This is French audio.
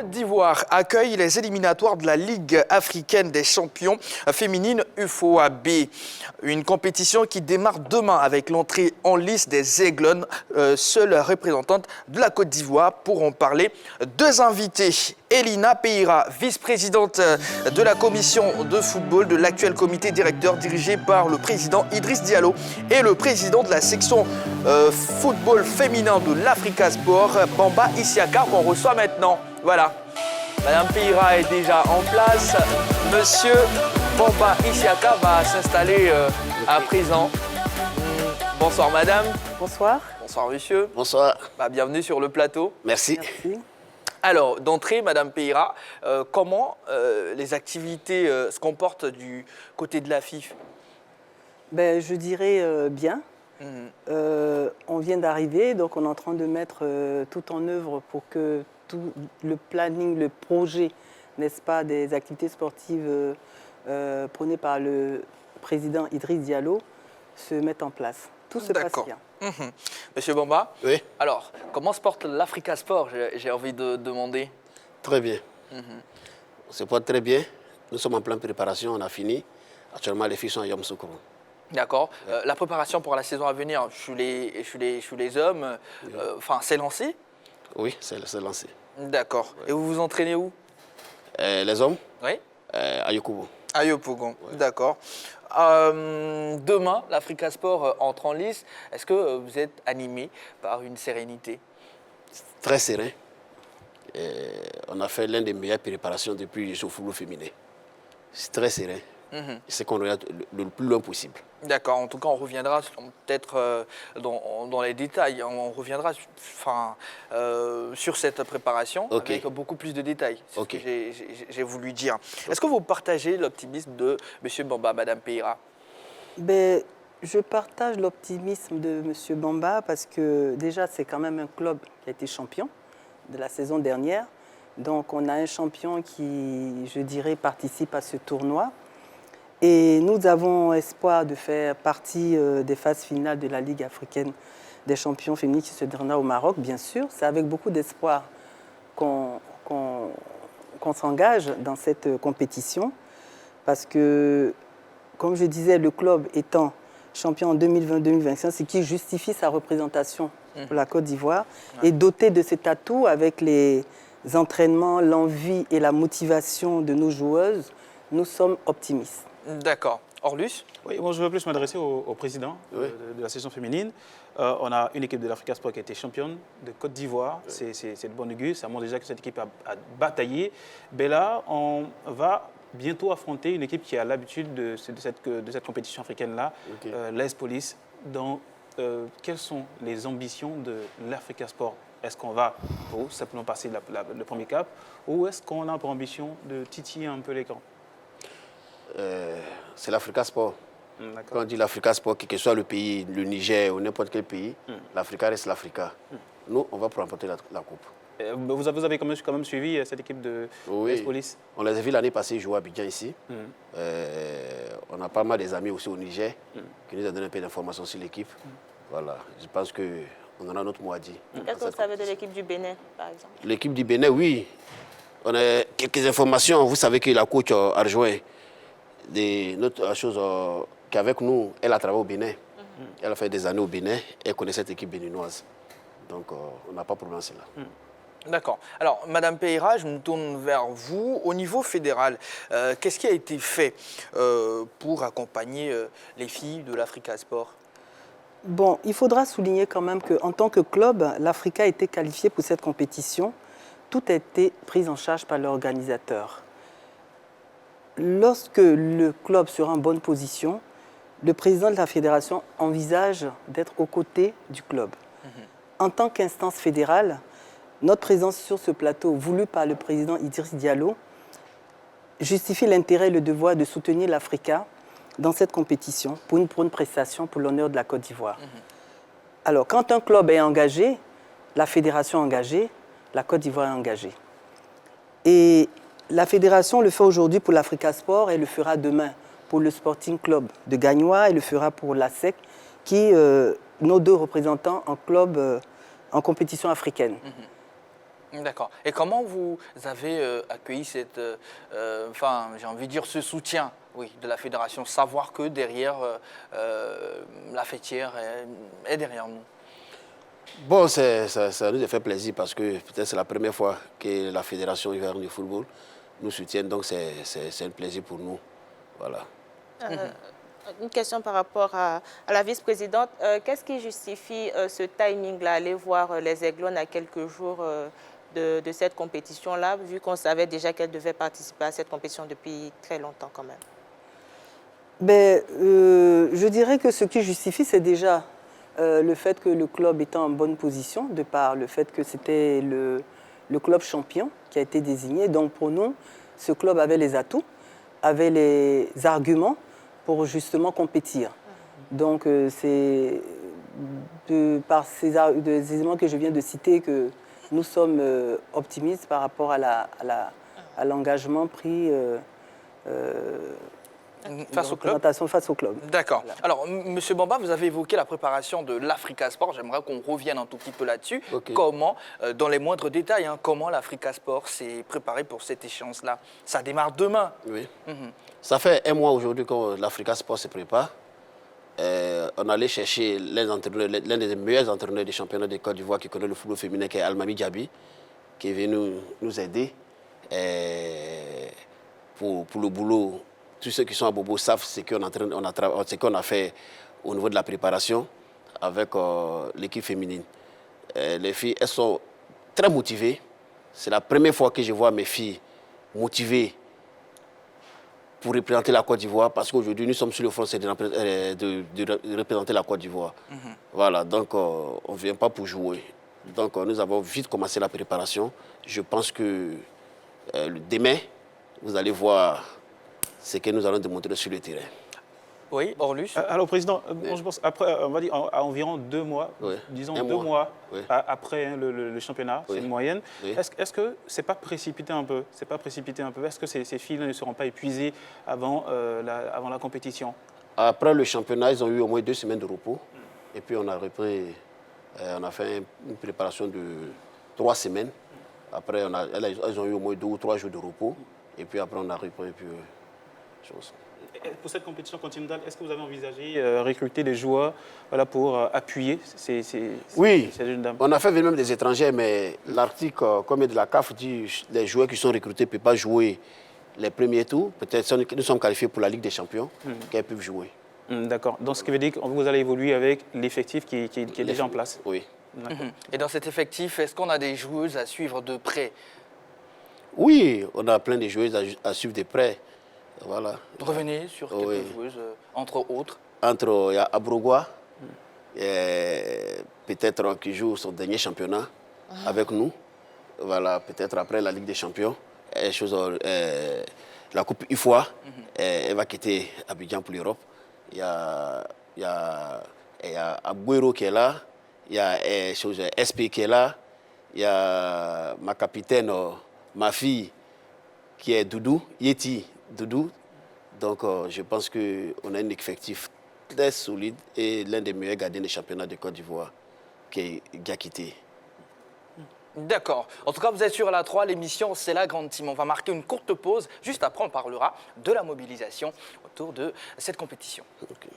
Côte d'Ivoire accueille les éliminatoires de la Ligue africaine des champions féminines UFOAB. Une compétition qui démarre demain avec l'entrée en lice des Aiglons, seules représentantes de la Côte d'Ivoire. Pour en parler, deux invités. Elina Peira, vice-présidente de la commission de football de l'actuel comité directeur dirigé par le président Idriss Diallo et le président de la section football féminin de l'Africa Sport, Bamba Isiaka, qu'on reçoit maintenant. Voilà. Madame Peira est déjà en place. Monsieur Bamba Isiaka va s'installer à présent. Bonsoir madame. Bonsoir. Bonsoir monsieur. Bonsoir. Bienvenue sur le plateau. Merci. Merci. Alors, d'entrée, madame Peira, comment les activités se comportent du côté de la FIF? Je dirais bien. On vient d'arriver, donc on est en train de mettre tout en œuvre pour que tout le planning, le projet, n'est-ce pas, des activités sportives prônées par le président Idriss Diallo se mette en place. Tout se passe bien. Monsieur Bamba, Oui. Alors, comment se porte l'Africa Sport, j'ai envie de demander? Très bien. On se porte très bien. Nous sommes en pleine préparation, on a fini. Actuellement, les filles sont à Yom Soukourou. D'accord. La préparation pour la saison à venir, chez les hommes, c'est lancé? Oui, c'est lancé. D'accord. Et vous vous entraînez où? Les hommes? Oui. À Yokoubo. À Yopougon, d'accord. Demain, l'Africa Sport entre en lice. Est-ce que vous êtes animé par une sérénité? Très serein. On a fait l'une des meilleures préparations depuis les Jeux football féminin. C'est très serein. C'est qu'on regarde le plus loin possible. D'accord. En tout cas, on reviendra peut-être dans les détails. On reviendra sur cette préparation avec beaucoup plus de détails. C'est ce que j'ai voulu dire. Est-ce que vous partagez l'optimisme de M. Bamba, Mme Peira? Je partage l'optimisme de M. Bamba parce que déjà, c'est quand même un club qui a été champion de la saison dernière. Donc, on a un champion qui, je dirais, participe à ce tournoi. Et nous avons espoir de faire partie des phases finales de la Ligue africaine des champions féminines qui se déroulera au Maroc, bien sûr. C'est avec beaucoup d'espoir qu'on s'engage dans cette compétition. Parce que, comme je disais, le club étant champion en 2020-2025, ce qui justifie sa représentation pour la Côte d'Ivoire, est doté de cet atout avec les entraînements, l'envie et la motivation de nos joueuses. Nous sommes optimistes. D'accord. Orlus? Oui, moi je veux plus m'adresser au président de la section féminine. On a une équipe de l'Africa Sport qui a été championne de Côte d'Ivoire. C'est de bon augure. Ça montre déjà que cette équipe a bataillé. Mais là, on va bientôt affronter une équipe qui a l'habitude de cette compétition africaine-là, l'AS Police. Donc, quelles sont les ambitions de l'Africa Sport? Est-ce qu'on va simplement passer le premier cap ou est-ce qu'on a pour ambition de titiller un peu les camps? C'est l'Africa Sport. Quand on dit l'Africa Sport, quel que soit le pays, le Niger ou n'importe quel pays, l'Africa reste l'Africa. Nous, on va pour remporter la coupe. Vous avez quand même suivi cette équipe de Police? On les a vus l'année passée jouer à Abidjan ici. On a pas mal des amis aussi au Niger qui nous ont donné un peu d'informations sur l'équipe. Voilà, je pense qu'on en a notre mot à dire. Qu'est-ce que vous savez de l'équipe du Bénin, par exemple? L'équipe du Bénin, oui. On a quelques informations. Vous savez que la coach a rejoint notre chose qu'avec nous, elle a travaillé au Bénin. Elle a fait des années au Bénin. Elle connaît cette équipe béninoise. Donc, on n'a pas de problème à cela. D'accord. Alors, Madame Peira, je me tourne vers vous. Au niveau fédéral, qu'est-ce qui a été fait pour accompagner les filles de l'Africa Sport? Bon, il faudra souligner quand même qu'en tant que club, l'Africa a été qualifiée pour cette compétition. Tout a été pris en charge par l'organisateur. Lorsque le club sera en bonne position, le président de la fédération envisage d'être aux côtés du club. En tant qu'instance fédérale, notre présence sur ce plateau, voulu par le président Idriss Diallo, justifie l'intérêt et le devoir de soutenir l'Africa dans cette compétition pour une prestation pour l'honneur de la Côte d'Ivoire. Alors, quand un club est engagé, la fédération est engagée, la Côte d'Ivoire est engagée. Et la fédération le fait aujourd'hui pour l'Africa Sport et le fera demain pour le Sporting Club de Gagnoa et le fera pour l'ASEC, qui nos deux représentants en club, en compétition africaine. D'accord. Et comment vous avez accueilli cette, enfin, j'ai envie de dire ce soutien, oui, de la fédération, savoir que derrière la fêtière est derrière nous? Bon, ça nous a fait plaisir parce que peut-être c'est la première fois que la Fédération Ivoirienne de football nous soutient, donc c'est un plaisir pour nous. Voilà. Une question par rapport à la vice-présidente. Qu'est-ce qui justifie ce timing-là, aller voir les Aiglones à quelques jours de cette compétition-là, vu qu'on savait déjà qu'elle devait participer à cette compétition depuis très longtemps quand même? Ben, je dirais que ce qui justifie, c'est déjà le fait que le club était en bonne position, de par le fait que c'était le club champion qui a été désigné. Donc pour nous, ce club avait les atouts, avait les arguments pour justement compétir. Donc c'est par ces éléments que je viens de citer que nous sommes optimistes par rapport à l'engagement pris Face au club? représentation face au club. D'accord. Voilà. Alors, Monsieur Bamba, vous avez évoqué la préparation de l'Africa Sport. J'aimerais qu'on revienne un tout petit peu là-dessus. Ok. Comment, dans les moindres détails, hein, comment l'Africa Sport s'est préparé pour cette échéance-là? Ça démarre demain. Oui. Ça fait un mois aujourd'hui que l'Africa Sport se prépare. On allait chercher l'un des meilleurs entraîneurs des championnats de Côte d'Ivoire qui connaît le football féminin, qui est Almami Diaby, qui est venu nous aider pour le boulot. Tous ceux qui sont à Bobo savent ce qu'on a fait au niveau de la préparation avec l'équipe féminine. Les filles, elles sont très motivées. C'est la première fois que je vois mes filles motivées pour représenter la Côte d'Ivoire, parce qu'aujourd'hui, nous sommes sur le front de représenter la Côte d'Ivoire. Voilà, donc on ne vient pas pour jouer. Donc nous avons vite commencé la préparation. Je pense que demain, vous allez voir ce que nous allons démontrer sur le terrain. Oui, Orlus. Alors, Président, je pense après, on va dire à environ 2 mois, Oui. disons Un 2 mois. mois Oui. après hein, le championnat, Oui. c'est une moyenne. Oui. Est-ce que c'est pas précipité un peu? C'est pas précipité un peu? Est-ce que ces filles ne seront pas épuisées avant la compétition? Après le championnat, ils ont eu au moins 2 semaines de repos. Et puis on a repris, on a fait une préparation de 3 semaines. Après, elles ont eu au moins 2 ou 3 jours de repos. Et puis après, on a repris. Et puis, chose. Et pour cette compétition continentale, est-ce que vous avez envisagé recruter des joueurs voilà, pour appuyer ces jeunes dames? On a fait venir même des étrangers, mais l'article comme de la CAF dit que les joueurs qui sont recrutés ne peuvent pas jouer les premiers tours. Peut-être que nous sommes qualifiés pour la Ligue des Champions, qu'elles peuvent jouer. D'accord. Donc, ce qui veut dire que vous allez évoluer avec l'effectif qui est déjà en place. Oui. Et dans cet effectif, est-ce qu'on a des joueuses à suivre de près? Oui, on a plein de joueuses à suivre de près. Voilà. Revenez sur quelques joueuses, entre autres. Il y a Abrogua, peut-être qui joue son dernier championnat avec nous. Voilà, peut-être après la Ligue des Champions. La Coupe UFOA, elle va quitter Abidjan pour l'Europe. Il y a Agüero qui est là, il y a SP qui est là, il y a ma capitaine, ma fille, qui est Doudou, Yeti Doudou. Donc je pense qu'on a un effectif très solide et l'un des meilleurs gardiens des championnats de Côte d'Ivoire qui est Diakité. D'accord. En tout cas, vous êtes sur la 3, l'émission c'est la grande team. On va marquer une courte pause. Juste après, on parlera de la mobilisation autour de cette compétition. Okay.